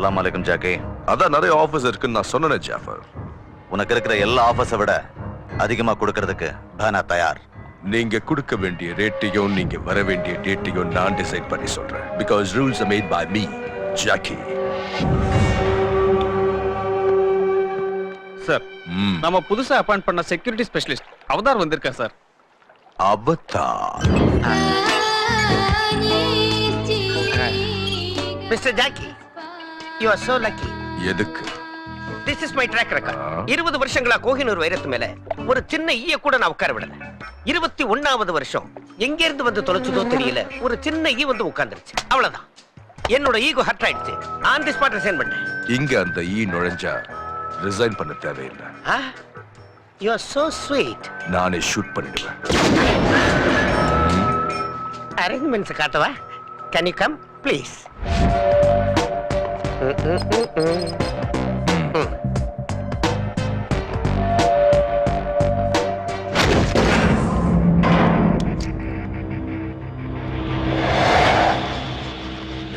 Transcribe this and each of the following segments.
அஸ்ஸலாமு அலைக்கும் ஜாக்கி. அதான் நிறைய ஆஃபர்ஸ் இருக்குன்னு நான் சொன்னேன் ஜாஃபர். உனக்கு இருக்கிற எல்லா ஆஃபர்ஸை விட அதிகமா கொடுக்கறதுக்கு நான் தயார். நீங்க கொடுக்க வேண்டிய ரேட்டையும் நீங்க வர வேண்டிய டேட்டையும் நான் டிசைட் பண்ணி சொல்றேன். Because rules are made by me, Jackie. Sir, நம்ம புதுசா அப்பாயிண்ட் பண்ண செக்யூரிட்டி ஸ்பெஷலிஸ்ட் அவதார் வந்திருக்கா சார். Avatar. Mister Jackie, you are so lucky. எதுக்கு? This is my track record. 20 வருஷங்களா கோஹினூர் வைரத்து மேல ஒரு சின்ன ஈய கூட நான் உட்கார விடல. 21வது வருஷம் எங்க இருந்து வந்து தொலைச்சதோ தெரியல, ஒரு சின்ன ஈ வந்து உட்கார்ந்துருச்சு. அவ்வளவுதான். என்னோட ஈகோ ஹர்ட் ஆயிடுச்சு. ஆன் தி ஸ்பாட் ரிசைன் பண்ணேன். இங்க அந்த ஈ நுழைஞ்சா ரிசைன் பண்ண தேவையில்லை. You are so sweet. நானே ஷூட் பண்ணிடுவேன். அரேஞ்ச்மெண்ட்ஸ் காட்டவா? Can you come please?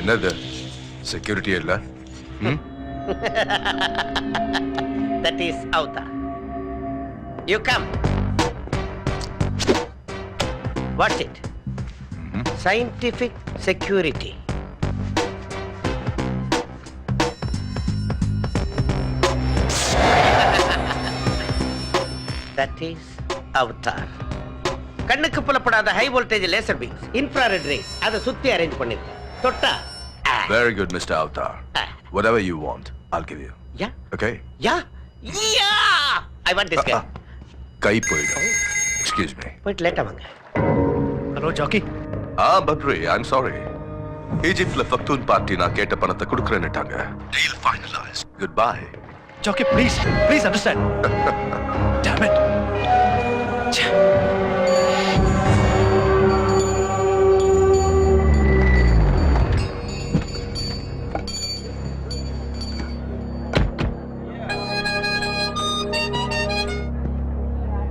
என்னது செக்யூரிட்டி இல்ல? That is Avtar. You come. What's it? Scientific security. That is Avtar. கண்ணுக்கு புலப்படாத high voltage laser beams, infrared rays அத சுத்தி அரேஞ்ச் பண்ணிருக்கேன். தொட்டா Very good, Mr. Avtar. Whatever you want, I'll give you. Yeah? Okay? Yeah? Yeah! I want this guy. கை போயிடும். Excuse me. போயிட்டு லேட்டா வாங்க. Hello Jackie. Badri, I'm sorry. ஈஜிப்ட்ல ஃபக்தூன் பார்ட்டி நான் கேட்ட பணத்தை கொடுக்கறேன்னுட்டாங்க. Deal finalized. Goodbye. Jackie, please understand. Damn it.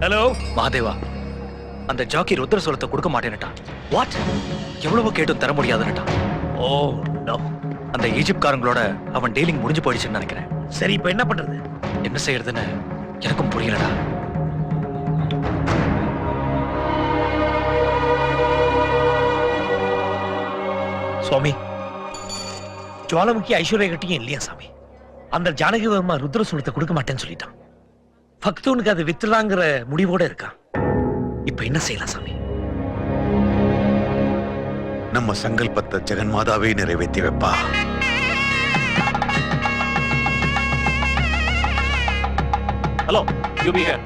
Hello Mahadeva, அந்த ஜாக்கி ருத்ர சொல்லத்தை கொடுக்க மாட்டேன்னுட்டான். வாட்? எவ்வளவு கேட்டும் தர முடியாதுன்னுட்டான். Oh no. அந்த ஈஜிப்ட்காரங்களோட அவன் டீலிங் முடிஞ்சு போயிடுச்சுன்னு நினைக்கிறேன். சரி, இப்ப என்ன பண்றது? என்ன செய்யறதுன்னு எனக்கும் புரியலடா. சுவாமி, ஜுவாலமுக்கி ஐஸ்வர்யா கிட்டையும் இல்லையா சாமி? அந்த ஜானகி வர்மா ருத்ர சொல்லத்தை கொடுக்க மாட்டேன்னு சொல்லிட்டான். பக்தூனுக்கு அது வித்துலாங்கிற முடிவோட இருக்கான். இப்ப என்ன செய்யலாம் சாமி? நம்ம சங்கல்பத்தை ஜெகன்மாதாவே நிறைவேற்றி வைப்பா. Hello, you be here.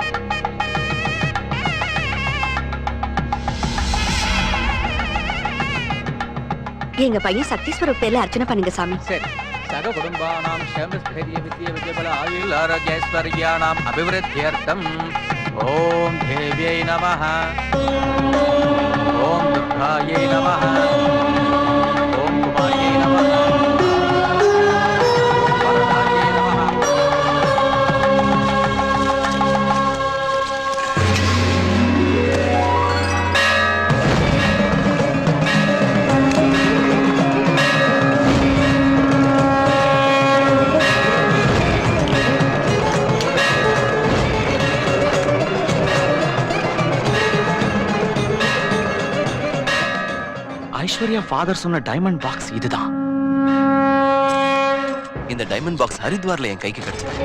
எங்க பையன் சக்தீஸ்வரர் பேர்ல அர்ச்சனை பண்ணுங்க சாமி. சரி. சக குடும்பானாம் க்ஷேமஸ்தைரிய வித்ய வித்யபல ஆயுள் ஆரோக்கியஸ்வர்யானாம் அபிவிருத்தியர்த்தம் ஓம் தேவ்யை நமः ஓம் துர்காயை நமः ஓம் குமாரியை நமः ஓம் வரதாயை நமः. ஐஸ்வர்யா ஃபாதர் சொன்ன டைமண்ட் பாக்ஸ் இதுதான். இந்த டைமண்ட் பாக்ஸ் ஹரித்வார்ல என் கைக்கு கிடைச்சது.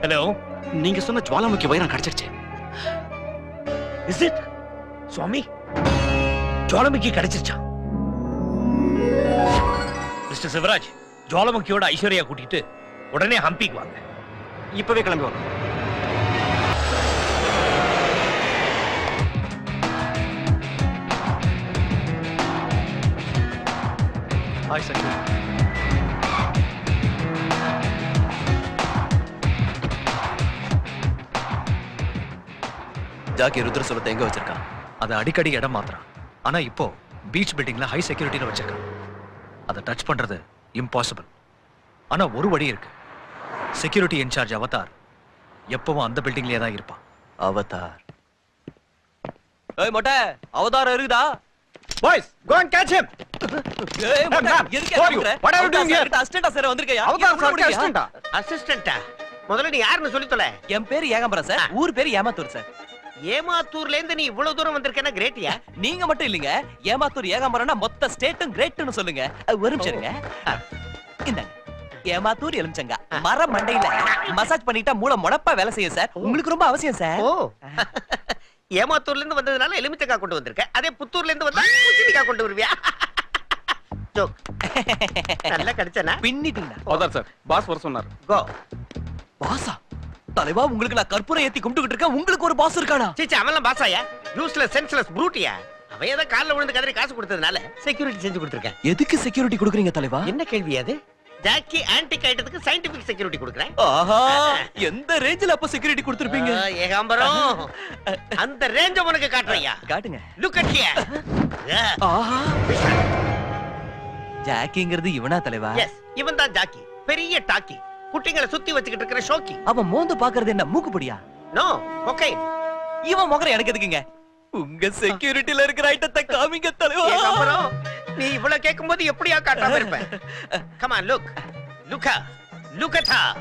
ஹலோ, நீங்க சொன்ன ஜுவாலாமுக்கி வைரம் கிடைச்சிருச்சு. Is it? சுவாமி, ஜுவாலமுக்கி கிடைச்சிருச்சா? மிஸ்டர் சிவராஜ், ஜுவாலமுக்கியோட ஐஸ்வர்யா கூட்டிட்டு உடனே ஹம்பிக்கு வாங்க. இப்பவே கிளம்பி வாங்க. ஹாய் சக்தி. ஜாக்கி ருத்ர சூலத்தை எங்க வச்சிருக்கான்? அது அடிக்கடி இடம் மாத்திரம். ஆனா இப்போ பீச் பில்டிங்ல ஹை செக்யூரிட்டில வச்சிருக்கான். அதை டச் பண்றது இம்பாசிபிள். ஆனா ஒரு வழி இருக்கு. செக்யூரிட்டி இன்சார்ஜ் அவதார் எப்பவும் அந்த பில்டிங்லயே தான் இருப்பான். அவதார். ஏய் மொட்டை, அவதாரம் இருக்குதா? Boys, go and catch him. ஏய் மொட்டை, ma'am, எதுக்கு who are you? ஏமாத்துற? What are you doing here? அசிஸ்டன்டா சார் வந்திருக்கயா? அவதார் சார் அசிஸ்டன்ட்டா? அசிஸ்டண்டா? முதல்ல நீ யாருன்னு சொல்லி தொலை. என் பேரு ஏகாம்பரம் சார். ஊர் பேரு ஏமாத்தூர் சார். ஏமாத்தூர்ல இருந்து நீ இவ்வளவு தூரம் வந்திருக்கேன்னா கிரேட்டியா? நீங்க மட்டும் இல்லைங்க, ஏமாத்தூர் ஏகாம்பரம்னா மொத்த ஸ்டேட்டும் கிரேட்னு சொல்லுங்க. ஒரு நிமிஷம் இருங்க. இந்தாங்க ஏமாத்தூர் எலுமிச்சங்க மர மண்டையில மசாஜ் பண்ணிட்டா மூளை முடப்பா வேலை செய்யும் சார். உங்களுக்கு ரொம்ப அவசியம் சார். ஓ ஏமாத்தூர்ல இருந்து வந்ததுனால எலுமிச்சக்காய் கொண்டு வந்திருக்க. அதே புத்தூர்ல இருந்து வந்தா பூசணிக்காய் கொண்டு வருவியா? ஜோக். நல்லா கடிச்சனா? பின்னிட்டீங்களா? அவதார் சார், பாஸ் வர சொன்னார். கோ. பாசா? தலைவா, உங்களுக்கு நான் கற்பூரம் ஏத்தி கும்பிட்டுக்கிட்டு இருக்கேன், உங்களுக்கு ஒரு பாஸ் இருக்கானா? சீச்சா, அவன்லாம் பாசாயா? Useless senseless ப்ரூட்டியா? அவன் ஏதோ கால்ல விழுந்து கதறி காசு கொடுத்ததுனால செக்யூரிட்டி செஞ்சு கொடுத்துருக்கேன். எதுக்கு செக்யூரிட்டி கொடுக்குறீங்க தலைவா? என்ன கேள்வி அது? ஜாக்கி ஆன்டிக் ஐட்டத்துக்கு சயின்டிபிக் செக்யூரிட்டி கொடுக்குறேன். ஆஹா, எந்த ரேஞ்சில அப்ப செக்யூரிட்டி கொடுத்திருப்பீங்க? ஏகாம்பரம், அந்த ரேஞ்ச உனக்கு காட்டுறையா? காட்டுங்க. Look at here. ஆஹா, ஜாக்கிங்கிறது இவனா தலைவா? எஸ், இவன் தான் ஜாக்கி. பெரிய டாக்கி. குட்டிங்களை சுத்தி வச்சுக்கிட்டு இருக்கிற ஷோக்கி. அவன் மோந்து பாக்குறது என்ன மூக்குப்படியா? No, cocaine. இவன் முகர எனக்கு எதுக்குங்க? உங்க செக்யூரிட்டில இருக்கிற ஐட்டத்தை காமிங்க தலைவா. ஏகாம்பரம், நீ இவ்வளவு கேட்கும்போது எப்படியா காட்டாம இருப்ப? Come on, look. Look at her.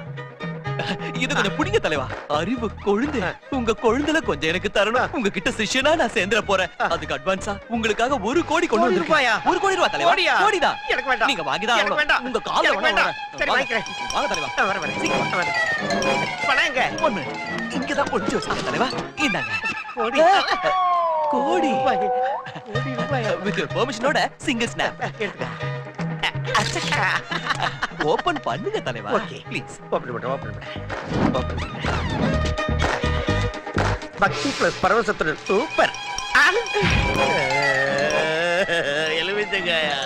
இது கொஞ்சம் புடிங்க தலைவா. அறிவு கொழுந்து. உங்க கொழுந்துல கொஞ்சம் எனக்கு தரணும். உங்ககிட்ட சிஷ்யனா நான் சேர்ந்துற போறேன். அதுக்கு அட்வான்ஸா உங்களுக்காக 1 கோடி கொண்டு கோடி வந்திருக்கேன். ரூபாயா? 1 கோடி ரூபாய் தலைவா. கோடியா? கோடிதான். எனக்கு வேண்டாம். நீங்க வாங்கிதான் எனக்கு ஆகணும். வேண்டாம். உங்க கால்ல எனக்கு வேண்டாம். சரி, வாங்க. வாங்கிக்கிறேன். வாங்க தலைவா. வரேன். சீக்கிரம் வரேன். பணம் எங்க? ஒண்ணு இங்கதான் ஒளிச்சு வச்சிருக்கேன் தலைவா. இந்தாங்க கோடி. கோடி. கோடி ரூபாயா? வித் யுவர் பெர்மிஷனோட சிங்கிள் ஸ்னாப் எடுத்துக்க. ஓபன் பண்ணுங்க தலைவா. ஓகே. ப்ளீஸ். ஓபன் பண்ணு. பக்தி பிளஸ் பரவசத்துடன் சூப்பர். எலுமிச்சங்காயா?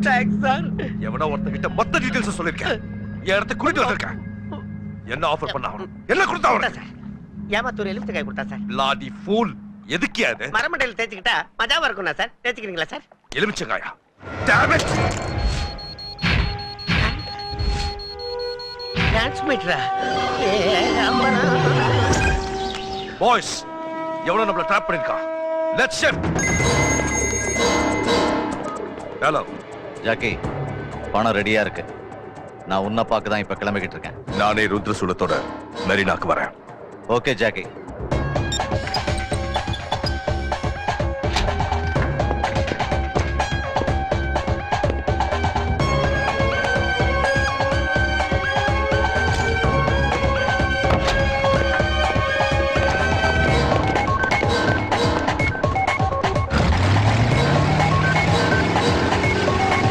Thanks sir. எவனோ ஒருத்தகிட்ட மொத்த டீடைல்ஸ் சொல்லிருக்கேன். என் இடத்த குளிட்டு வந்திருக்கேன். என்ன ஆஃபர் பண்ண அவன்? என்ன கொடுத்தா அவன்? சார், ஏமாத்தூர் எலுமிச்சங்காய் கொடுத்தா சார். லாடி ஃபூல். எதுக்கு அது? மரமண்டையில் தேய்ச்சிக்கிட்டா மஜாவா இருக்கும்னா சார்? தேய்ச்சிக்கிறீங்களா சார்? எலுமிச்சங்காயா? Damn it! டிரான்ஸ்மிட்டரா? பாய்ஸ், எவனோ நம்மள ட்ராப் பண்ணிருக்கா. Let's shift. ஹலோ ஜாக்கி, பணம் ரெடியா இருக்கு. நான் உன்னை பார்க்க தான் இப்ப கிளம்பிக்கிட்டு இருக்கேன். நானே ருத்ரசூலத்தோட மெரினாக்கு வரேன். Okay Jackie.